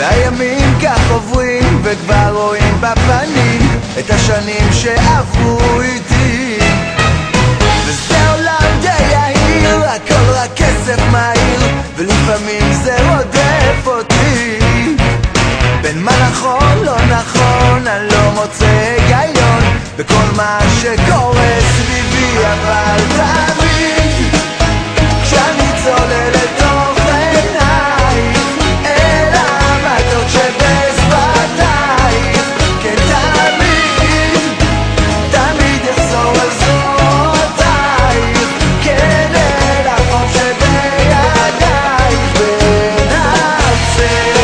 הימים כך עוברים וכבר רואים בפנים את השנים שעברו איתי, וזה עולם די יהיר, הכל רק כסף מהיר, ולפעמים זה רודף אותי. בין מה נכון לא נכון אני לא מוצא היגיון בכל מה שקורה סביבי, אבל תמיד כשאני צולל לתוך עינייך אל המתוק שבשפתייך, כן תמיד אחזור על זרועותייך, כן אל החום שבידייך, ונעצר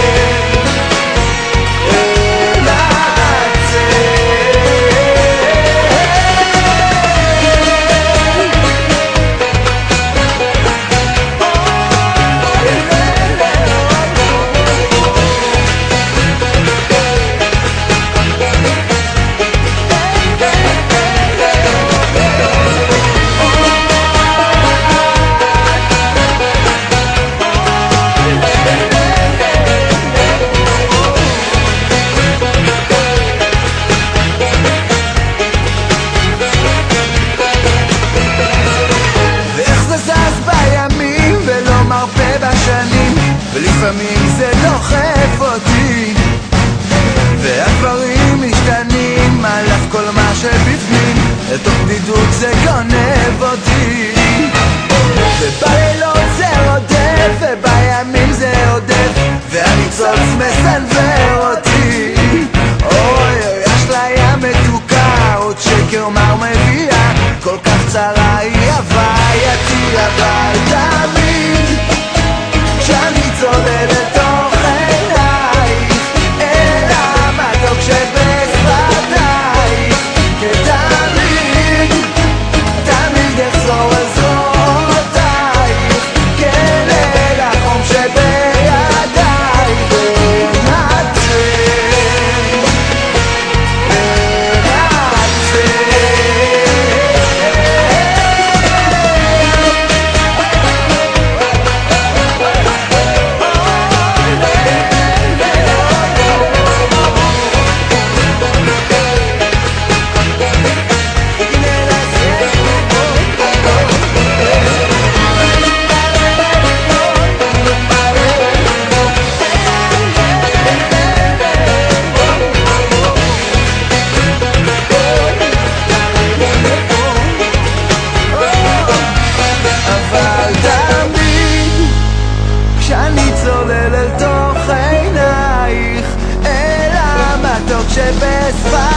ולפעמים זה דוחף אותי, והדברים משתנים על אף כל מה שבפנים, לתוך בדידות זה גונב אותי, ובלילות זה רודף ובימים זה עודף, והניצוץ מסנוור אותי. אוי אוי אשליה מתוקה, עוד שקר מר מביאה, כל כך צרה היא הווייתי, אבל תמיד כשאני צולל לתוך עינייך אל המתוק שבשפתייך, כן תמיד אחזור על זרועותייך, כן אל החום שבידייך, ונעצר שבשפתייך